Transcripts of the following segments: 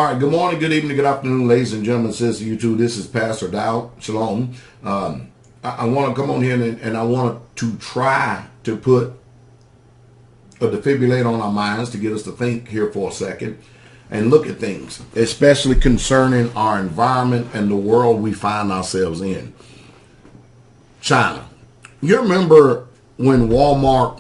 All right, good morning, good evening, good afternoon, ladies and gentlemen, sisters, you too. This is Pastor Dow. Shalom. I want to come on here and I want to try to put a defibrillator on our minds to get us to think here for a second and look at things, especially concerning our environment and the world we find ourselves in. China. You remember when Walmart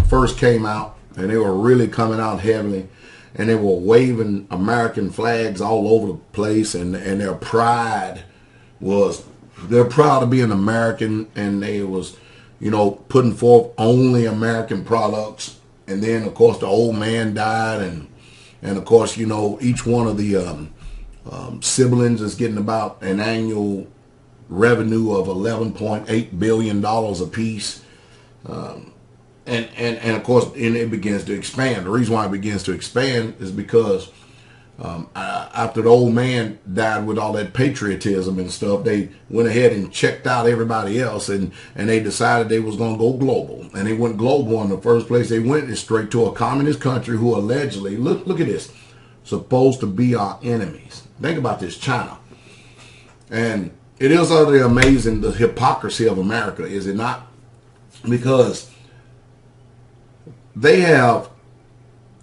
first came out and they were really coming out heavily and they were waving American flags all over the place, and their pride was, they're proud to be an American, and they was, putting forth only American products. And then, of course, the old man died, and of course, each one of the siblings is getting about an annual revenue of $11.8 billion apiece. And of course, it begins to expand. The reason why it begins to expand is because after the old man died with all that patriotism and stuff, they went ahead and checked out everybody else, and they decided they was going to go global. And they went global in the first place. They went straight to a communist country who allegedly, look at this, supposed to be our enemies. Think about this, China. And it is utterly amazing, the hypocrisy of America, is it not? Because they have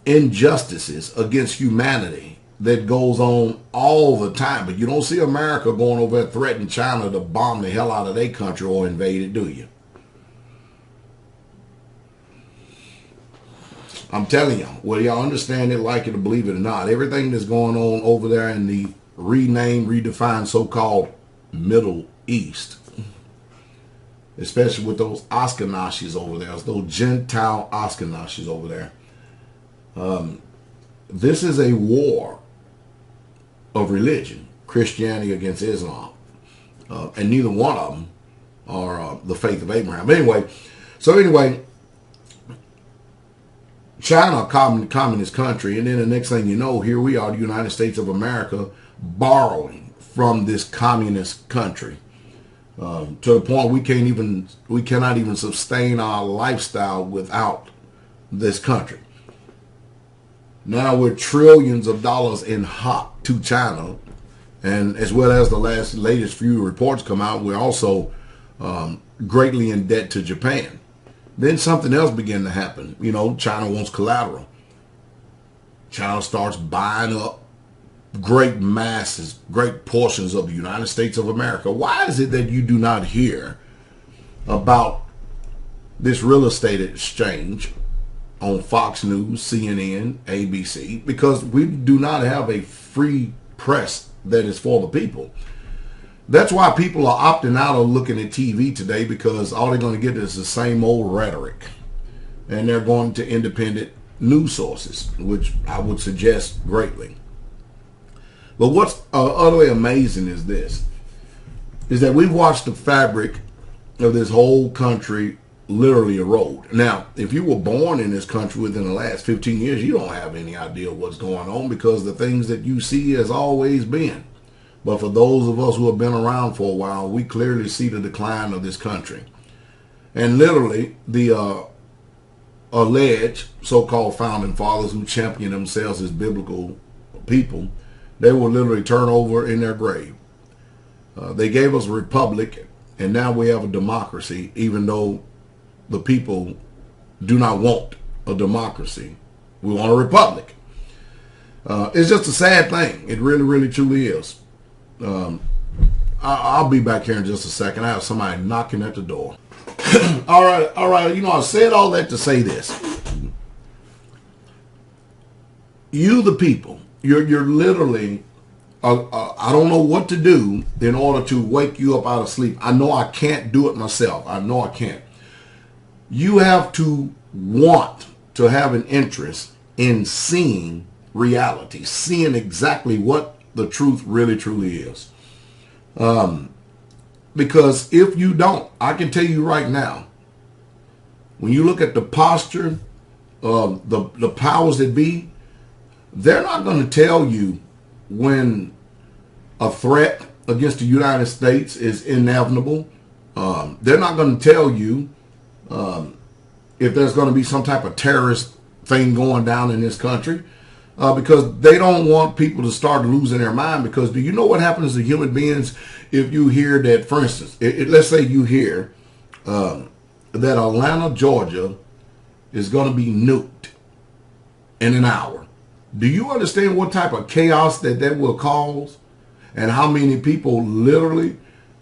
injustices against humanity that goes on all the time. But you don't see America going over and threatening China to bomb the hell out of their country or invade it, do you? I'm telling you, whether y'all understand it, like it, or believe it or not, everything that's going on over there in the renamed, redefined so-called Middle East, especially with those Ashkenazis over there, those Gentile Ashkenazis over there. This is a war of religion, Christianity against Islam. And neither one of them are the faith of Abraham. Anyway, China, a communist country, and then the next thing you know, here we are, the United States of America, borrowing from this communist country. To the point we cannot even sustain our lifestyle without this country. Now we're trillions of dollars in hot to China, and as well as the latest few reports come out, we're also greatly in debt to Japan. Then something else began to happen. China wants collateral. China starts buying up great masses, great portions of the United States of America. Why is it that you do not hear about this real estate exchange on Fox News, CNN, ABC? Because we do not have a free press that is for the people. That's why people are opting out of looking at TV today, because all they're going to get is the same old rhetoric. And they're going to independent news sources, which I would suggest greatly. But what's utterly amazing is this, is that we've watched the fabric of this whole country literally erode. Now, if you were born in this country within the last 15 years, you don't have any idea what's going on, because the things that you see has always been. But for those of us who have been around for a while, we clearly see the decline of this country. And literally, the alleged so-called founding fathers who champion themselves as biblical people, they will literally turn over in their grave. They gave us a republic, and now we have a democracy, even though the people do not want a democracy. We want a republic. It's just a sad thing. It really, really, truly is. I'll be back here in just a second. I have somebody knocking at the door. All right. I said all that to say this. You, the people, you're literally, I don't know what to do in order to wake you up out of sleep. I know I can't do it myself. I know I can't. You have to want to have an interest in seeing reality, seeing exactly what the truth really, truly is. Because if you don't, I can tell you right now, when you look at the posture of the powers that be, they're not going to tell you when a threat against the United States is inevitable. They're not going to tell you if there's going to be some type of terrorist thing going down in this country. because they don't want people to start losing their mind. Because do you know what happens to human beings if you hear that, for instance, let's say you hear that Atlanta, Georgia is going to be nuked in an hour. Do you understand what type of chaos that will cause? And how many people literally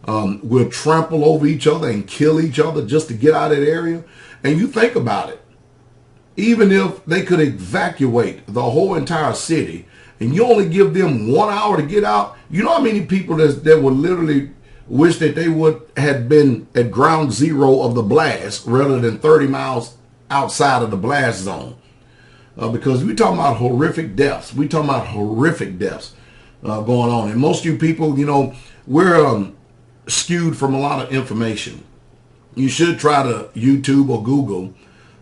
will trample over each other and kill each other just to get out of that area? And you think about it. Even if they could evacuate the whole entire city and you only give them 1 hour to get out, you know how many people that would literally wish that they would have been at ground zero of the blast rather than 30 miles outside of the blast zone. Because we're talking about horrific deaths. We're talking about horrific deaths going on. And most of you people, you know, we're skewed from a lot of information. You should try to YouTube or Google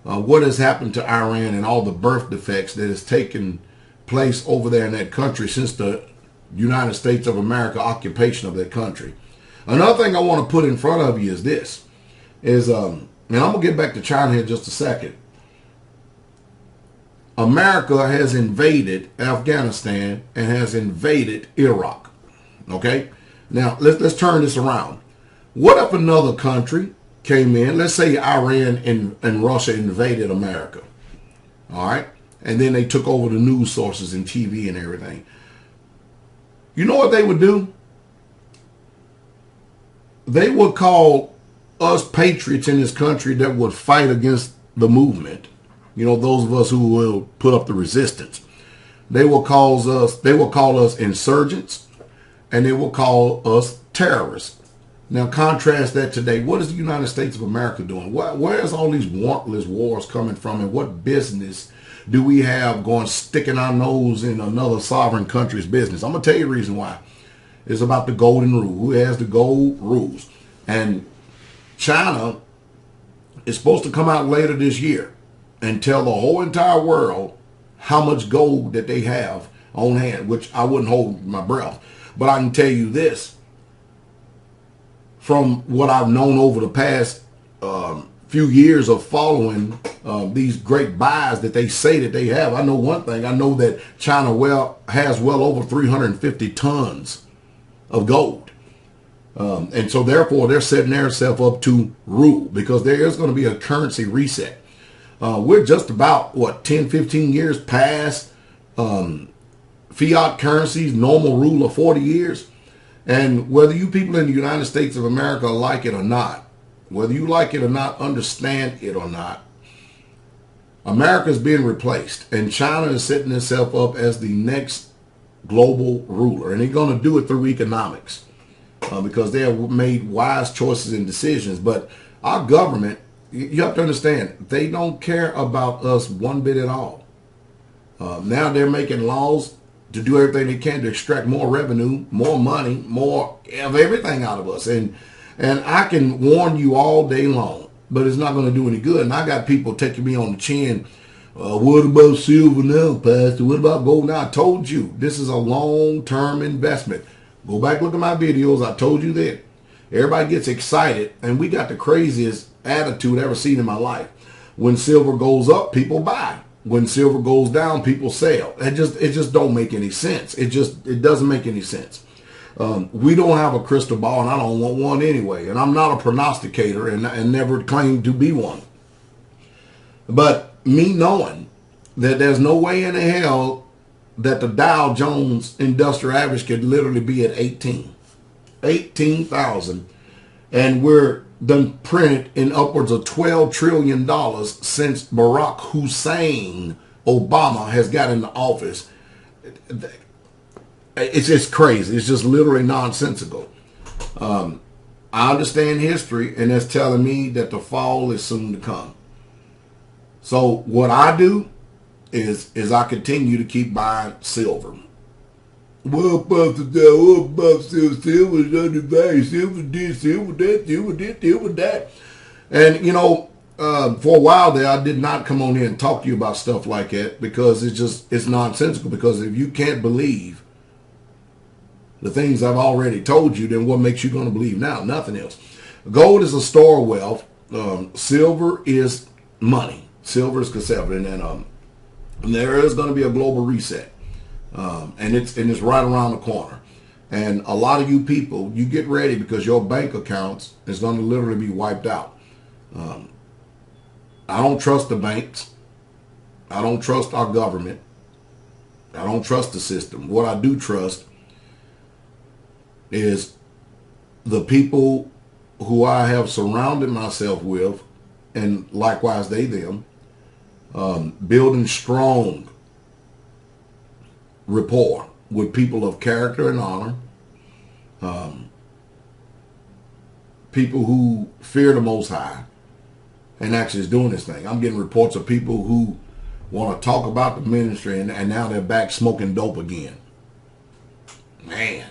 what has happened to Iran and all the birth defects that has taken place over there in that country since the United States of America occupation of that country. Another thing I want to put in front of you is this, and I'm going to get back to China here in just a second. America has invaded Afghanistan and has invaded Iraq. Okay? Now, let's turn this around. What if another country came in, let's say Iran and Russia invaded America, all right? And then they took over the news sources and TV and everything. You know what they would do? They would call us patriots in this country that would fight against the movement. You know, those of us who will put up the resistance. They will call us insurgents, and they will call us terrorists. Now contrast that today. What is the United States of America doing? Where is all these warrantless wars coming from, and what business do we have going sticking our nose in another sovereign country's business? I'm going to tell you the reason why. It's about the golden rule. Who has the gold rules? And China is supposed to come out later this year and tell the whole entire world how much gold that they have on hand, which I wouldn't hold my breath. But I can tell you this, from what I've known over the past few years of following these great buys that they say that they have, I know one thing. I know that China has well over 350 tons of gold. And so therefore they're setting themselves up to rule, because there is going to be a currency reset. We're just about, 10, 15 years past fiat currencies, normal rule of 40 years. And whether you people in the United States of America like it or not, whether you like it or not, understand it or not, America is being replaced. And China is setting itself up as the next global ruler. And they're going to do it through economics because they have made wise choices and decisions. But our government, you have to understand, they don't care about us one bit at all. Now they're making laws to do everything they can to extract more revenue, more money, more of everything out of us. And I can warn you all day long, but it's not going to do any good. And I got people taking me on the chin. What about silver now, Pastor? What about gold now? I told you, this is a long-term investment. Go back, look at my videos. I told you that. Everybody gets excited, and we got the craziest attitude I've ever seen in my life. When silver goes up, people buy. When silver goes down, people sell. It just don't make any sense. It doesn't make any sense. We don't have a crystal ball, and I don't want one anyway. And I'm not a prognosticator, and never claimed to be one. But me knowing that there's no way in the hell that the Dow Jones Industrial Average could literally be at 18,000, and we're done printed in upwards of $12 trillion since Barack Hussein Obama has got into office. It's just crazy. It's just literally nonsensical. I understand history, and that's telling me that the fall is soon to come. So what I do is I continue to keep buying silver. What about silver's undervalued? Silver this, silver that, silver this, silver that. And, you know, for a while there, I did not come on here and talk to you about stuff like that, because it's nonsensical. Because if you can't believe the things I've already told you, then what makes you going to believe now? Nothing else. Gold is a store of wealth. Silver is money. Silver is conservative. And And there is going to be a global reset, and it's right around the corner. And a lot of you people, you get ready because your bank accounts is going to literally be wiped out. I don't trust the banks. I don't trust our government. I don't trust the system. What I do trust is the people who I have surrounded myself with, and likewise they them, building strong rapport with people of character and honor, people who fear the Most High and actually is doing this thing. I'm getting reports of people who want to talk about the ministry and now they're back smoking dope again. Man,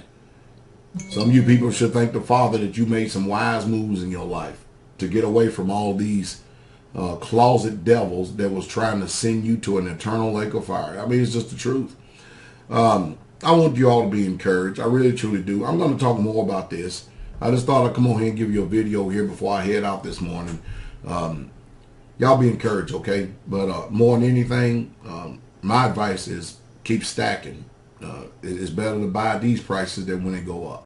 some of you people should thank the Father that you made some wise moves in your life to get away from all these closet devils that was trying to send you to an eternal lake of fire. I mean, it's just the truth. I want you all to be encouraged. I really, truly do. I'm going to talk more about this. I just thought I'd come on here and give you a video here before I head out this morning. Y'all be encouraged, okay? But more than anything, my advice is keep stacking. It's better to buy these prices than when they go up.